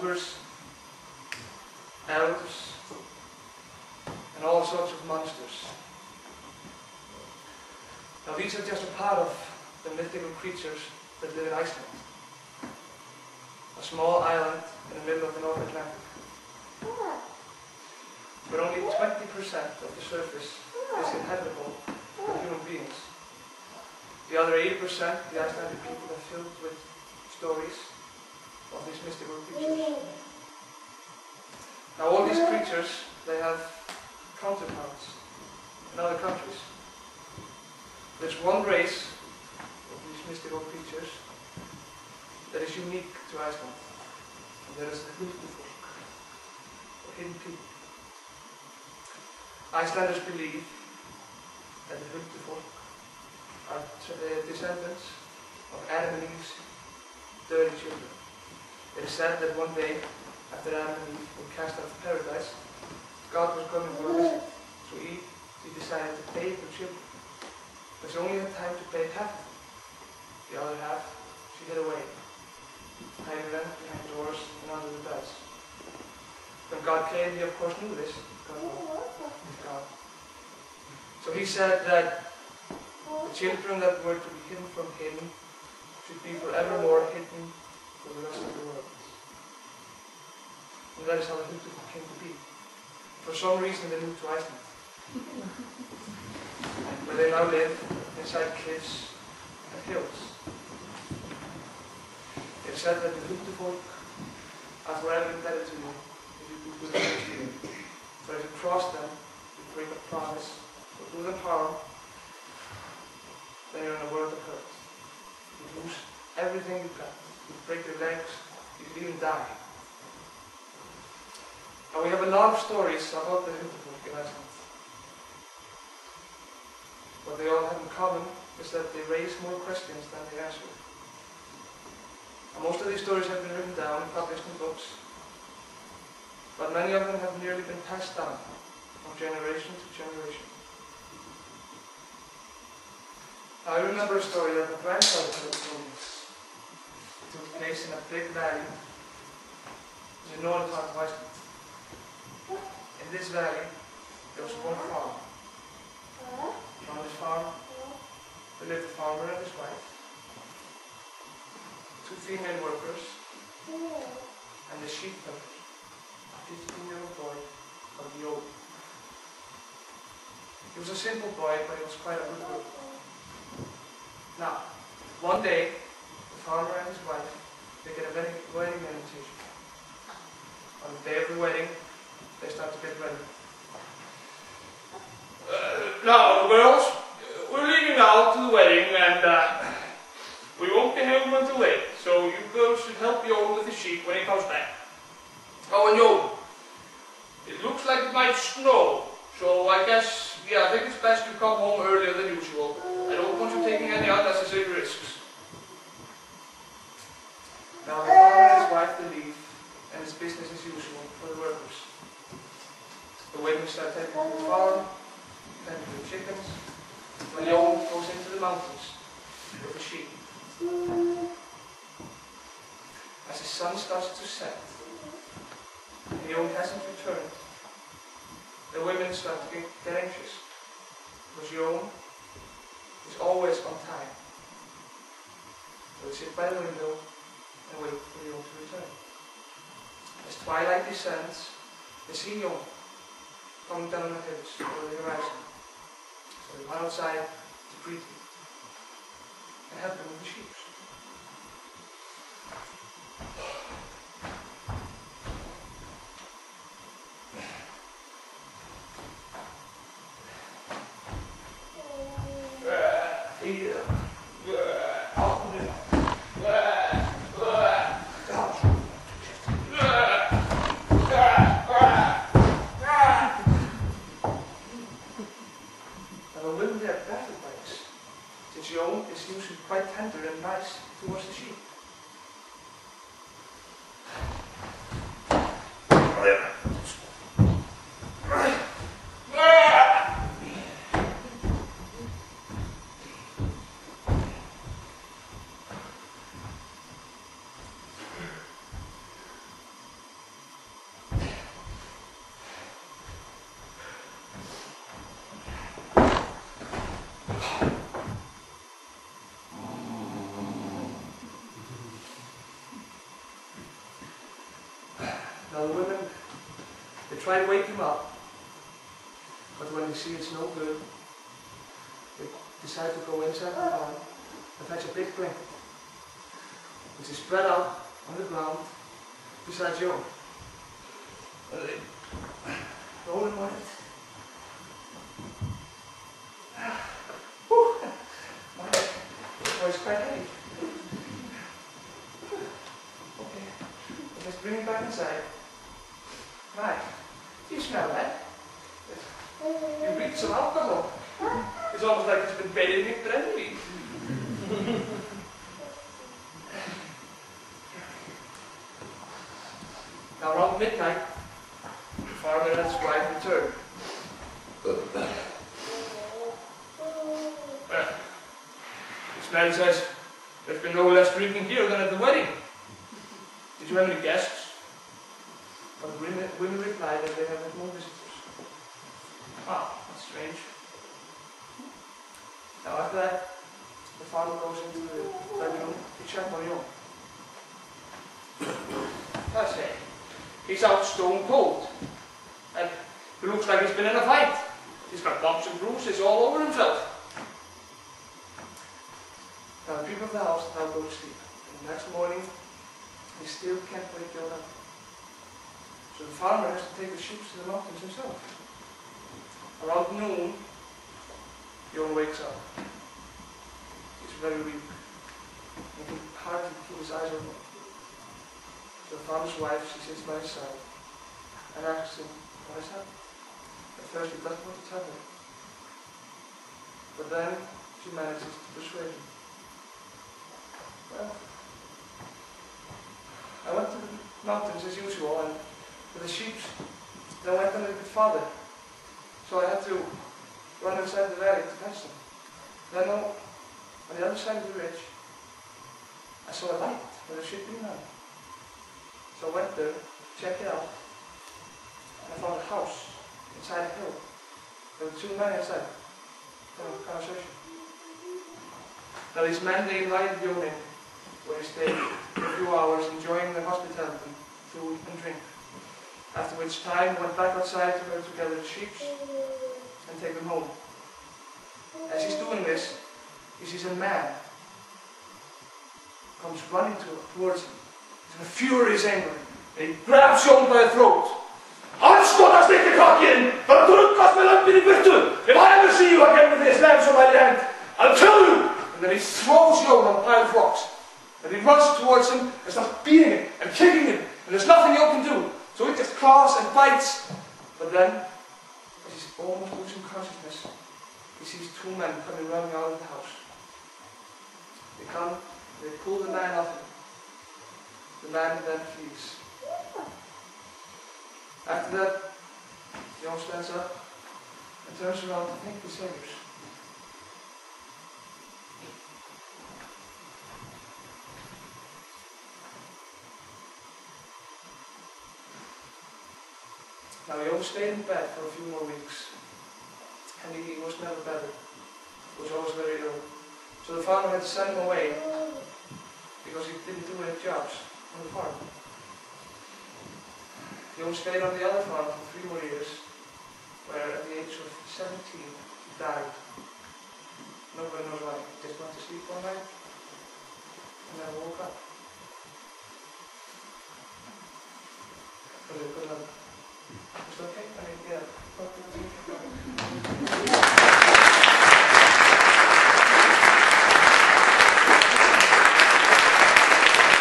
ogres, elves, and all sorts of monsters. Now these are just a part of the mythical creatures that live in Iceland, a small island in the middle of the North Atlantic. But only 20% of the surface is inhabitable for human beings. The other 80%, the Icelandic people, are filled with stories of these mystical creatures. Now all these creatures, they have counterparts in other countries. There's one race of these mystical creatures that is unique to Iceland, and that is the Huldufolk, or hidden people. Icelanders believe that the Huldufolk are descendants of Adam and Eve's dirty children. It is said that one day, after Adam and Eve were cast out of paradise, God was coming for a visit, so Eve decided to bathe her children. But she only had time to bathe half of them. The other half she hid away, hiding them behind doors and under the beds. When God came, he of course knew this. God. So he said that the children that were to be hidden from him should be forevermore hidden from the rest of the world. And that is how the Huldufolk came to be. For some reason they moved to Iceland, where they now live inside cliffs and hills. It's said that the Huldufolk are forever indebted to you if you do good things to them. But if you cross them, you break a promise, or do them harm, then you're in a world of hurt. You lose everything you've got. You break your legs, you could even die. Now we have a lot of stories about the Huldufolk in Iceland. What they all have in common is that they raise more questions than they answer. And most of these stories have been written down and published in books, but many of them have merely been passed down from generation to generation. Now, I remember a story that my grandfather told me. It took place in a big valley in the northern part of Iceland. In this valley, there was one farm. On this farm, there lived a farmer and his wife, 2 female workers, and a sheep herder, a 15-year-old boy called Jón. He was a simple boy, but he was quite a good worker. Now, one day, the farmer and his wife, they get a wedding invitation. On the day of the wedding, they start to get ready. Now, girls, we're leaving now to the wedding, and we won't be home until late, so you girls should help Jón with the sheep when he comes back. Oh, and Jón, it looks like it might snow, so I think it's best you come home earlier than usual. I don't want you taking any unnecessary risks. Now, the farmer and his wife, they leave, and it's business as usual for the workers. The women start taking to the farm, tending to the chickens, when Jón goes into the mountains with the sheep. As the sun starts to set, and Jón hasn't returned, the women start to get anxious, because Jón is always on time. So they sit by the window and wait for Jón to return. As twilight descends, they see Jón coming down the hills over the horizon. So they run outside to greet him and help him with the sheep. try to wake him up, but when they see it's no good, they decide to go inside the farm and fetch a big drink, which is spread out on the ground beside Jon. And they roll him on it. Whew. My voice quite heavy. Okay, let's bring him back inside. Right, do you smell that? You reek some alcohol. It's almost like it's been bathing in brandy. Now around midnight, the farmer and his wife return. This man says, there's been no less drinking here than at the wedding. Did you have any guests? But the women replied that they have had no visitors. Ah, that's strange. Now after that, the farmer goes into the bedroom to check on Jon. That's it. He's out stone cold. And he looks like he's been in a fight. He's got bumps and bruises all over himself. Now the people of the house now go to sleep. And the next morning, he still can't wake Jon up. So the farmer has to take the sheep to the mountains himself. Around noon, Jon wakes up. He's very weak. He can hardly keep his eyes open. So the farmer's wife, she sits by his side and asks him what has happened. At first he doesn't want to tell her. But then she manages to persuade him. Well, I went to the mountains as usual, and with the sheep, then went a little bit farther. So I had to run inside the valley to fetch them. Then on the other side of the ridge, I saw a light where there should be none. So I went there, checked it out, and I found a house inside a hill. There were two men inside, having a conversation. Now these men, they invited Jon in, where he stayed for a few hours, enjoying their hospitality, food and drink. After which time, he went back outside to gather the sheep and take them home. As he's doing this, he sees a man comes running towards him. He's in a furious anger. And he grabs Jon by the throat. Anskotast ikke kakken! For att drunkast med lampen I burtu! If I ever see you again with this lamp on my hand, I'll kill you! And then he throws Jon on a pile of rocks. And he runs towards him and starts beating him and kicking him. And there's nothing Jon can do. So he just claws and bites. But then, as he's almost losing consciousness, he sees two men coming running out of the house. They come, they pull the man off him. The man then flees. After that, Jon stands up and turns around to thank the sailors. Now Jon stayed in bed for a few more weeks, and he was never better. He was always very ill. So the farmer had to send him away because he didn't do any jobs on the farm. Jon stayed on the other farm for 3 more years, where at the age of 17 he died.